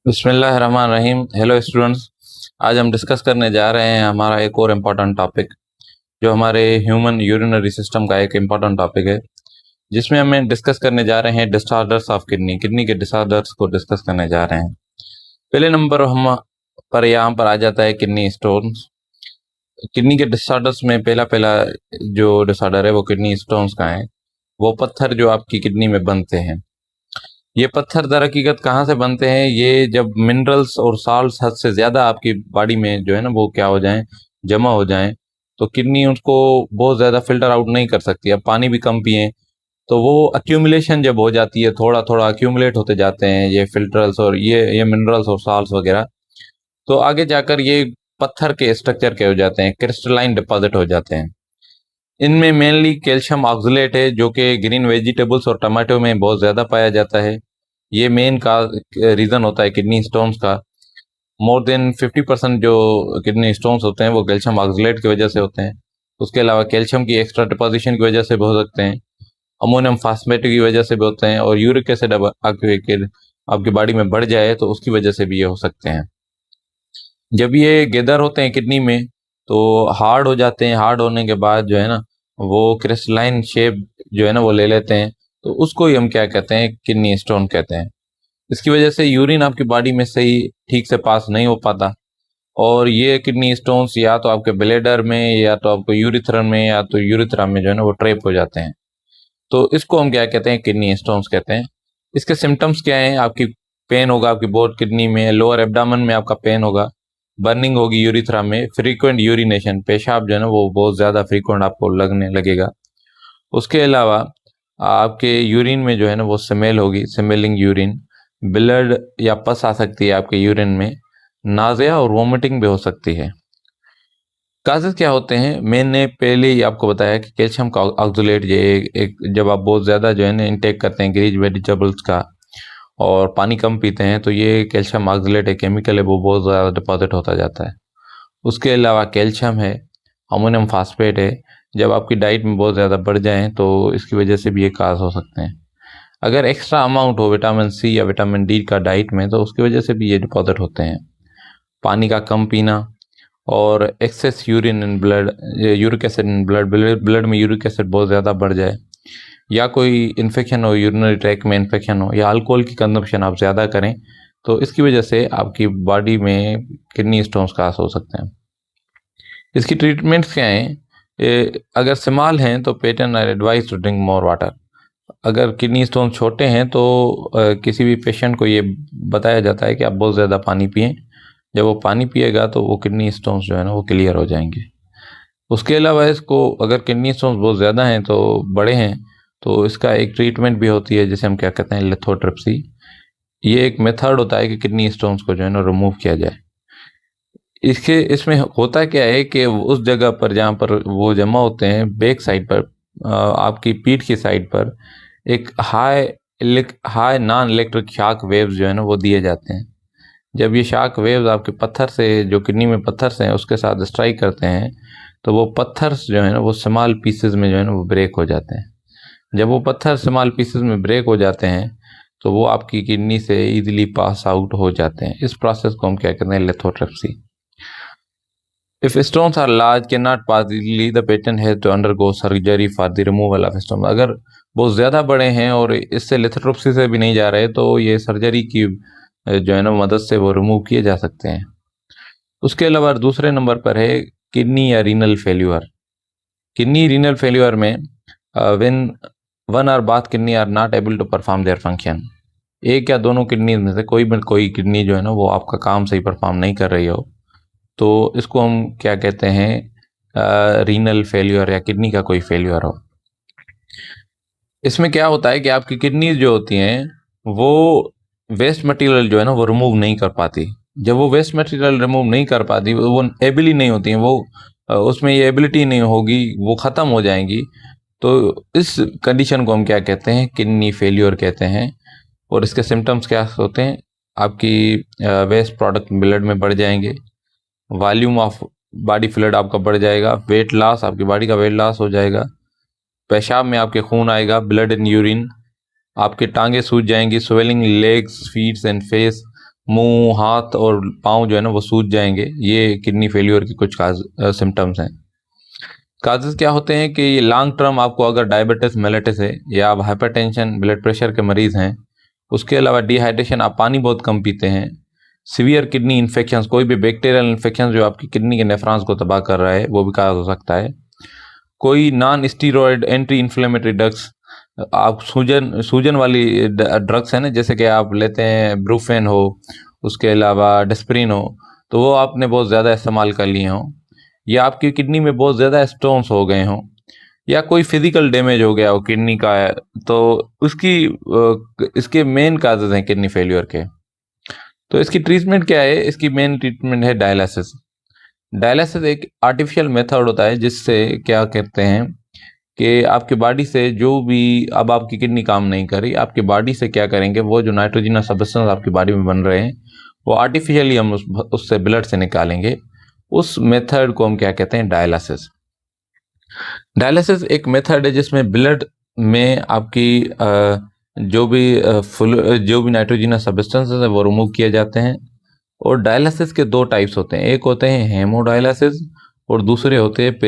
बिस्मिल्लाहिर्रहमानिर्रहीम। Hello students, आज हम डिस्कस करने जा रहे हैं हमारा एक और इम्पॉर्टेंट टॉपिक जो हमारे ह्यूमन यूरिनरी सिस्टम का एक इम्पॉर्टेंट टॉपिक है, जिसमें हमें डिस्कस करने जा रहे हैं डिसऑर्डर्स ऑफ किडनी के डिसऑर्डर्स को डिस्कस करने जा रहे हैं। पहले नंबर हम पर यहाँ पर आ जाता है किडनी स्टोन्स। किडनी के डिसऑर्डर्स में पहला पहला जो डिसऑर्डर है वो किडनी स्टोन्स का है। वो पत्थर जो आपकी किडनी में बनते हैं, ये पत्थर दर हकीकत कहाँ से बनते हैं? ये जब मिनरल्स और साल्ट्स हद से ज़्यादा आपकी बॉडी में जो है ना वो क्या हो जाएं, जमा हो जाएं, तो किडनी उनको बहुत ज़्यादा फिल्टर आउट नहीं कर सकती। अब पानी भी कम पिए तो वो अक्यूमुलेशन जब हो जाती है, थोड़ा थोड़ा अक्यूमुलेट होते जाते हैं ये फिल्टर्स और ये मिनरल्स और साल्ट्स वगैरह, तो आगे जाकर ये पत्थर के स्ट्रक्चर के हो जाते हैं, क्रिस्टलाइन डिपॉजिट हो जाते हैं। इनमें मेनली कैल्शियम ऑक्सलेट है जो कि ग्रीन वेजिटेबल्स और टमाटो में बहुत ज़्यादा पाया जाता है। ये मेन का रीज़न होता है किडनी स्टोन्स का। मोर देन 50% जो किडनी स्टोन्स होते हैं वो कैल्शियम ऑक्सलेट की वजह से होते हैं। उसके अलावा कैल्शियम की एक्स्ट्रा डिपोजिशन की वजह से भी हो सकते हैं, अमोनियम फास्फेट की वजह से भी होते हैं, और यूरिक एसिड आपकी बॉडी में बढ़ जाए तो उसकी वजह से भी ये हो सकते हैं। जब ये गैदर होते हैं किडनी में तो हार्ड हो जाते हैं। हार्ड होने के बाद जो है ना वो क्रिस्टलाइन शेप जो है ना वो ले लेते हैं, तो उसको ही हम क्या कहते हैं, किडनी स्टोन कहते हैं। इसकी वजह से यूरिन आपकी बॉडी में सही ठीक से पास नहीं हो पाता, और ये किडनी स्टोन्स या तो आपके ब्लेडर में या तो आपको यूरिथ्रन में या तो यूरिथ्रा में जो है ना वो ट्रैप हो जाते हैं। तो इसको हम क्या कहते हैं, किडनी स्टोन्स कहते हैं। इसके सिम्टम्स क्या हैं? आपकी पेन होगा आपकी बोथ किडनी में, लोअर एब्डामन में आपका पेन होगा, बर्निंग होगी यूरिथ्रा में, फ्रीक्वेंट यूरिनेशन, पेशाब जो है ना वो बहुत ज़्यादा फ्रीक्वेंट आपको लगने लगेगा। उसके अलावा आपके यूरिन में जो है ना वो स्मेल होगी, स्मेलिंग यूरिन, ब्लड या पस आ सकती है आपके यूरिन में, नाज़िया और वोमिटिंग भी हो सकती है। काजेज क्या होते हैं? मैंने पहले ही आपको बताया कि कैल्शियम का ऑक्सलेट ये एक जब आप बहुत ज़्यादा जो है ना इंटेक करते हैं ग्रीन वेजिटेबल्स का और पानी कम पीते हैं तो ये कैल्शियम ऑक्सलेट एक केमिकल है, वो बहुत ज़्यादा डिपॉजिट होता जाता है। उसके अलावा कैल्शियम है, अमोनियम फास्फेट है, जब आपकी डाइट में बहुत ज़्यादा बढ़ जाएँ तो इसकी वजह से भी ये काज हो सकते हैं। अगर एक्स्ट्रा अमाउंट हो विटामिन सी या विटामिन डी का डाइट में तो उसकी वजह से भी ये डिपॉजिट होते हैं। पानी का कम पीना और excess urine in blood, uric acid in blood में यूरिक एसिड बहुत ज़्यादा बढ़ जाए, या कोई इन्फेक्शन हो, यूरिनरी ट्रैक में इन्फेक्शन हो, या अल्कोहल की कंजम्पशन आप ज़्यादा करें, तो इसकी वजह से आपकी बॉडी में किडनी स्टोन्स का हो सकते हैं। इसकी ट्रीटमेंट्स क्या हैं? अगर स्मॉल हैं तो patient are advise to drink more water. अगर किडनी स्टोन छोटे हैं तो किसी भी पेशेंट को ये बताया जाता है कि आप बहुत ज़्यादा पानी पिएं। जब वो पानी पिएगा तो वो किडनी स्टोन्स जो है ना वो क्लियर हो जाएंगे। उसके अलावा इसको अगर किडनी स्टोन्स बहुत ज़्यादा हैं तो बड़े हैं तो इसका एक ट्रीटमेंट भी होती है जिसे हम क्या कहते हैं, लिथोट्रिप्सी। ये एक मेथड होता है कि किडनी स्टोन्स को जो है ना रिमूव किया जाए। इसमें होता क्या है कि उस जगह पर जहाँ पर वो जमा होते हैं बैक साइड पर, आपकी पीठ की साइड पर एक high non electric shock waves जो है ना वो दिए जाते हैं। जब ये शॉक वेव्स आपके पत्थर से, जो किडनी में पत्थर से हैं उसके साथ स्ट्राइक करते हैं, तो वो पत्थर जो है ना वो स्मॉल पीसेस में जो है ना वो ब्रेक हो जाते हैं। जब वो पत्थर स्मॉल पीसेस में ब्रेक हो जाते हैं तो वो आपकी किडनी से इजीली पास आउट हो जाते हैं। इस प्रोसेस को हम क्या कहते हैं, lithotripsy. If stones are large, cannot pass easily, the patient has to undergo surgery for the removal of stones. अगर बहुत ज़्यादा बड़े हैं और इससे लिथोट्रिप्सी से भी नहीं जा रहे तो ये सर्जरी की जो है ना मदद से वो रिमूव किए जा सकते हैं। उसके अलावा दूसरे नंबर पर है किडनी या renal failure. Kidney renal failure में when one or both kidney are not able to perform their function, एक या दोनों किडनी में से कोई किडनी जो है ना वो आपका काम सही परफॉर्म नहीं कर रही हो, तो इसको हम क्या कहते हैं, रीनल फेल्यूर या किडनी का कोई फेल्यूर हो। इसमें क्या होता है कि आपकी किडनी जो होती हैं वो वेस्ट मटेरियल जो है ना वो रिमूव नहीं कर पाती। जब वो वेस्ट मटेरियल रिमूव नहीं कर पाती, वो एबिल ही नहीं होती हैं, वो उसमें ये एबिलिटी नहीं होगी, वो ख़त्म हो जाएंगी, तो इस कंडीशन को हम क्या कहते हैं, किडनी फेल्यूर कहते हैं। और इसके सिम्टम्स क्या होते हैं? आपकी वेस्ट प्रोडक्ट ब्लड में बढ़ जाएंगे, वॉल्यूम ऑफ बॉडी फ्लूइड आपका बढ़ जाएगा, वेट लॉस, आपकी बॉडी का वेट लॉस हो जाएगा, पेशाब में आपके खून आएगा, ब्लड इन यूरिन, आपके टांगे सूज जाएंगी, swelling legs, feats and face, मुंह, हाथ और पाँव जो है ना वो सूज जाएंगे। ये किडनी फेल्योर की कुछ सिम्टम्स हैं। काजेज क्या होते हैं कि ये लॉन्ग टर्म आपको अगर डायबिटीज मेलिटस है या आप हाइपरटेंशन ब्लड प्रेशर के मरीज हैं, उसके अलावा डिहाइड्रेशन, आप पानी बहुत कम पीते हैं, सीवियर किडनी इन्फेक्शंस, कोई भी बैक्टीरियल इन्फेक्शन जो आपकी किडनी के नेफ्रॉन्स को तबाह कर रहा है वो भी काज हो सकता है। कोई non steroid anti inflammatory drugs, आप सूजन सूजन वाली ड्रग्स है ना, जैसे कि आप लेते हैं ब्रूफेन हो, उसके अलावा डिस्प्रिन हो, तो वो आपने बहुत ज़्यादा इस्तेमाल कर लिए हों, या आपकी किडनी में बहुत ज़्यादा स्टोन्स हो गए हों, या कोई फिजिकल डैमेज हो गया हो किडनी का है, तो इसके मेन काजेज हैं किडनी फेल्योर के। तो इसकी ट्रीटमेंट क्या है? इसकी मेन ट्रीटमेंट है डायलिसिस। डायलिसिस एक आर्टिफिशियल मेथड होता है जिससे क्या कहते हैं कि आपकी बॉडी से जो भी, अब आपकी किडनी काम नहीं कर रही, आपकी बॉडी से क्या करेंगे, वो जो नाइट्रोजनस सब्सटेंस आपकी बॉडी में बन रहे हैं वो आर्टिफिशियली हम उससे ब्लड से निकालेंगे। उस मेथड को हम क्या कहते हैं? डायलिसिस। डायलिसिस एक मेथड है जिसमें ब्लड में आपकी जो भी नाइट्रोजनस सब्सटेंसेस है वो रिमूव किए जाते हैं। और डायलिसिस के दो टाइप्स होते हैं, एक होते हैं हेमोडायलिसिस और दूसरे होते हैं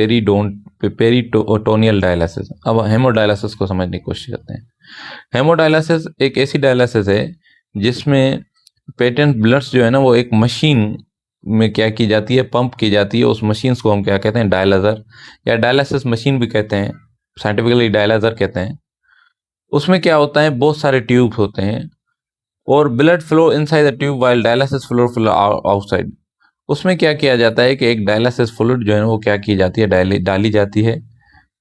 पेरिटोनियल डायलिसिस। अब हेमोडायलिसिस को समझने की कोशिश करते हैं। हेमोडायलिसिस एक ऐसी डायलिसिस है जिसमें पेटेंट ब्लड्स जो है ना वो एक मशीन में क्या की जाती है, पंप की जाती है। उस मशीन को हम क्या कहते हैं? डायलाइजर, या डायलिसिस मशीन भी कहते हैं, साइंटिफिकली डायलाइजर कहते हैं। उसमें क्या होता है, बहुत सारे ट्यूब्स होते हैं और blood flow inside the tube while dialysis flow outside. उसमें क्या किया जाता है कि एक डायलिसिस फ्लूइड जो है वो क्या की जाती है, डाली जाती है।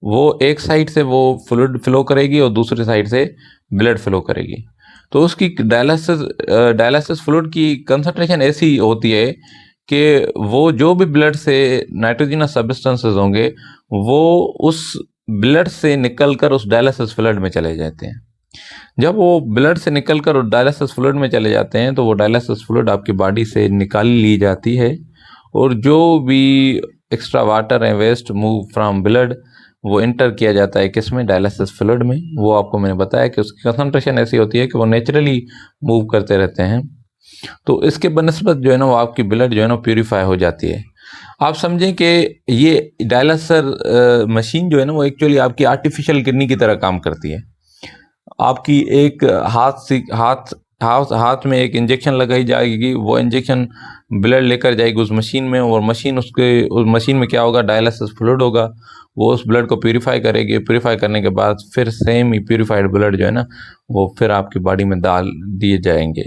वो एक साइड से वो फ्लूइड फ्लो करेगी और दूसरी साइड से ब्लड फ्लो करेगी। तो उसकी डायलिसिस फ्लूइड की कंसंट्रेशन ऐसी होती है कि वो जो भी ब्लड से नाइट्रोजनस सब्सटेंसेस होंगे वो उस ब्लड से निकलकर उस डायलिसिस फ्लूइड में चले जाते हैं। जब वो ब्लड से निकलकर उस डायलिसिस फ्लूइड में चले जाते हैं तो वो डायलिसिस फ्लूइड आपकी बॉडी से निकाल ली जाती है और जो भी एक्स्ट्रा वाटर है, वेस्ट मूव फ्रॉम ब्लड, वो एंटर किया जाता है किसमें? डायलिसिस फ्लूइड में। वो आपको मैंने बताया कि उसकी कंसंट्रेशन ऐसी होती है कि वो नेचुरली मूव करते रहते हैं। तो इसके बनस्बत जो है ना वो आपकी ब्लड जो है ना प्यूरिफाई हो जाती है। आप समझें कि ये डायलिसर मशीन जो है ना वो एक्चुअली आपकी आर्टिफिशियल किडनी की तरह काम करती है। आपकी एक हाथ में एक इंजेक्शन लगाई जाएगी, वो इंजेक्शन ब्लड लेकर जाएगी उस मशीन में, और उस मशीन में क्या होगा? डायलिसिस फ्लूइड होगा। वो उस ब्लड को प्यूरिफाई करेगी। प्यूरिफाई करने के बाद फिर सेम ही प्यूरिफाइड ब्लड जो है ना वो फिर आपकी बॉडी में डाल दिए जाएंगे।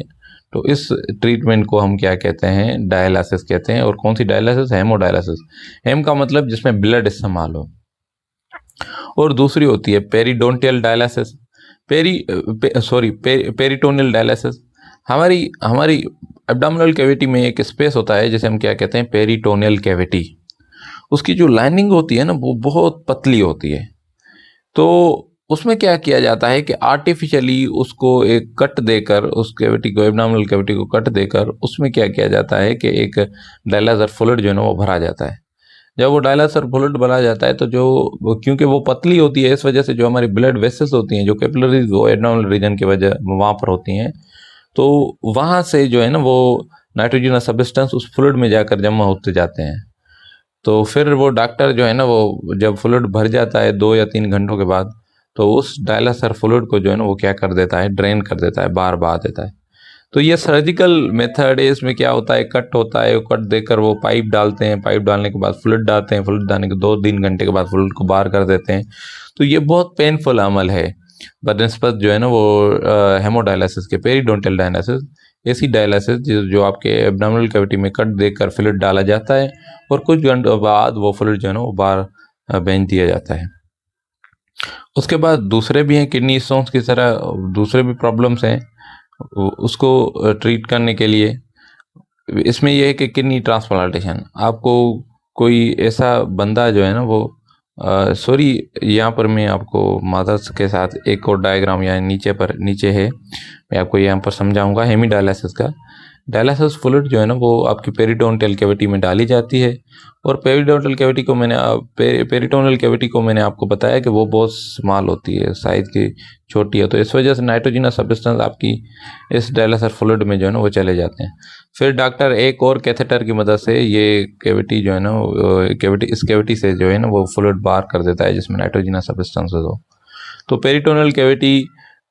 तो इस ट्रीटमेंट को हम क्या कहते हैं? डायलिसिस कहते हैं। और कौन सी डायलिसिस? हेमोडायलिसिस। हेम का मतलब जिसमें ब्लड इस्तेमाल हो। और दूसरी होती है पेरिडोंटियल डायलिसिस, पेरिटोनियल डायलिसिस। हमारी एब्डोमिनल कैविटी में एक स्पेस होता है जिसे हम क्या कहते हैं? Peritoneal cavity. उसकी जो लाइनिंग होती है ना वो बहुत पतली होती है। तो उसमें क्या किया जाता है कि आर्टिफिशियली उसको एक कट देकर, उस कैविटी को, एब्डोमिनल कैविटी को कट देकर उसमें क्या किया जाता है कि एक डायलिसर फ्लूइड जो है ना वो भरा जाता है। जब वो डायलिसर फ्लूइड भरा जाता है तो क्योंकि वो पतली होती है, इस वजह से जो हमारी ब्लड वेसल्स होती हैं, जो कैपिलरीज वो एब्डोमिनल रीजन की वजह वहाँ पर होती हैं, तो वहाँ से जो है ना वो नाइट्रोजनस सब्सटेंस उस फ्लूइड में जाकर जमा होते जाते हैं। तो फिर वो डॉक्टर जो है ना वो जब फ्लूइड भर जाता है 2 या 3 घंटों के बाद, तो उस डायलिसर फ्लूइड को जो है ना वो क्या कर देता है? ड्रेन कर देता है, बाहर बहा देता है। तो ये सर्जिकल मेथड है। इसमें क्या होता है? कट होता है, कट देकर वो पाइप डालते हैं, पाइप डालने के बाद फ्लूइड डालते हैं, फ्लूइड डालने के 2-3 घंटे के बाद फ्लूइड को बाहर कर देते हैं। तो ये बहुत पेनफुल अमल है बनस्पत जो है ना वो हेमोडायलिसिस के। पेरिडोंटियल डायलिसिस ऐसी डायलिसिस जो आपके एब्डोमिनल कैविटी में कट देकर फ्लूइड डाला जाता है और कुछ घंटों बाद वो फ्लूइड जो है ना वो बाहर भेज दिया जाता है। उसके बाद दूसरे भी हैं, किडनी स्टोन्स की तरह दूसरे भी प्रॉब्लम्स हैं, उसको ट्रीट करने के लिए इसमें यह है कि किडनी ट्रांसप्लांटेशन। आपको कोई ऐसा बंदा जो है ना वो सॉरी, यहाँ पर मैं आपको मदर्स के साथ एक और डायग्राम यहाँ नीचे है, मैं आपको यहाँ पर समझाऊंगा हेमीडायलिसिस का। डायलिसिस फ्लूइड जो है ना वो आपकी पेरिटोनियल कैविटी में डाली जाती है, और पेरिटोनियल कैविटी को मैंने आपको बताया कि वो बहुत स्मॉल होती है, साइज की छोटी है, तो इस वजह से नाइट्रोजनस सब्सटेंस आपकी इस डायलिसिस फ्लूइड में जो है ना वो चले जाते हैं। फिर डॉक्टर एक और कैथेटर की मदद से ये कैविटी जो है ना इस कैविटी से जो है ना वो फ्लूइड बाहर कर देता है जिसमें नाइट्रोजनस सब्सटेंसेस हो। तो पेरिटोनियल कैविटी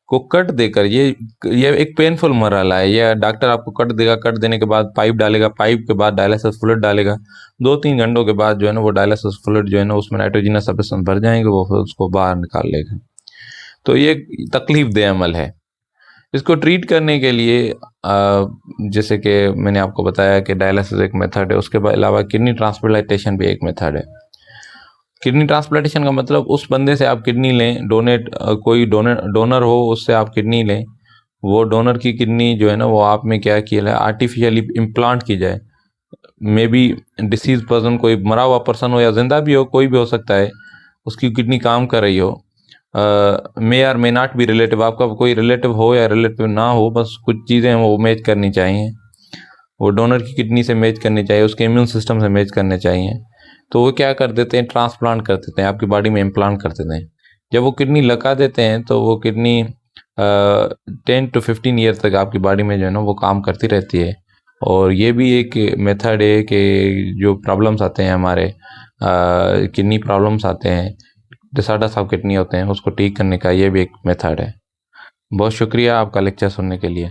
को कट देकर ये एक पेनफुल मरहला है। ये डॉक्टर आपको कट देगा, कट देने के बाद पाइप डालेगा, पाइप के बाद डायलिसिस फ्लूइड डालेगा। 2-3 घंटों के बाद जो है ना वो डायलिसिस फ्लूइड जो है ना उसमें नाइट्रोजनस सब्सटेंस भर जाएंगे, वो फिर उसको बाहर निकाल लेगा। तो ये तकलीफ दे अमल है। इसको ट्रीट करने के लिए जैसे कि मैंने आपको बताया कि डायलिसिस एक मेथड है, उसके अलावा किडनी ट्रांसप्लांटेशन भी एक मेथड है। किडनी ट्रांसप्लांटेशन का मतलब उस बंदे से आप किडनी लें, कोई डोनर हो उससे आप किडनी लें, वो डोनर की किडनी जो है ना वो आप में क्या किया है आर्टिफिशियली इम्प्लांट की जाए। मे बी डिसीज पर्सन, कोई मरा हुआ पर्सन हो या जिंदा भी हो, कोई भी हो सकता है, उसकी किडनी काम कर रही हो, may or may not be relative, आपका कोई रिलेटिव हो या रिलेटिव ना हो, बस कुछ चीज़ें वो मैच करनी चाहिए, वो डोनर की किडनी से मैच करनी चाहिए, उसके इम्यून सिस्टम से मैच करने चाहिए। तो वो क्या कर देते हैं, ट्रांसप्लांट कर देते हैं, आपकी बॉडी में इम्प्लांट कर देते हैं। जब वो किडनी लगा देते हैं तो वो किडनी 10 to 15 ईयर तक आपकी बॉडी में जो है ना वो काम करती रहती है। और ये भी एक मेथड है कि जो प्रॉब्लम्स आते हैं हमारे, किडनी प्रॉब्लम्स आते हैं, डिसऑर्डर्स ऑफ किडनी होते हैं, उसको ठीक करने का ये भी एक मेथड है। बहुत शुक्रिया आपका लेक्चर सुनने के लिए।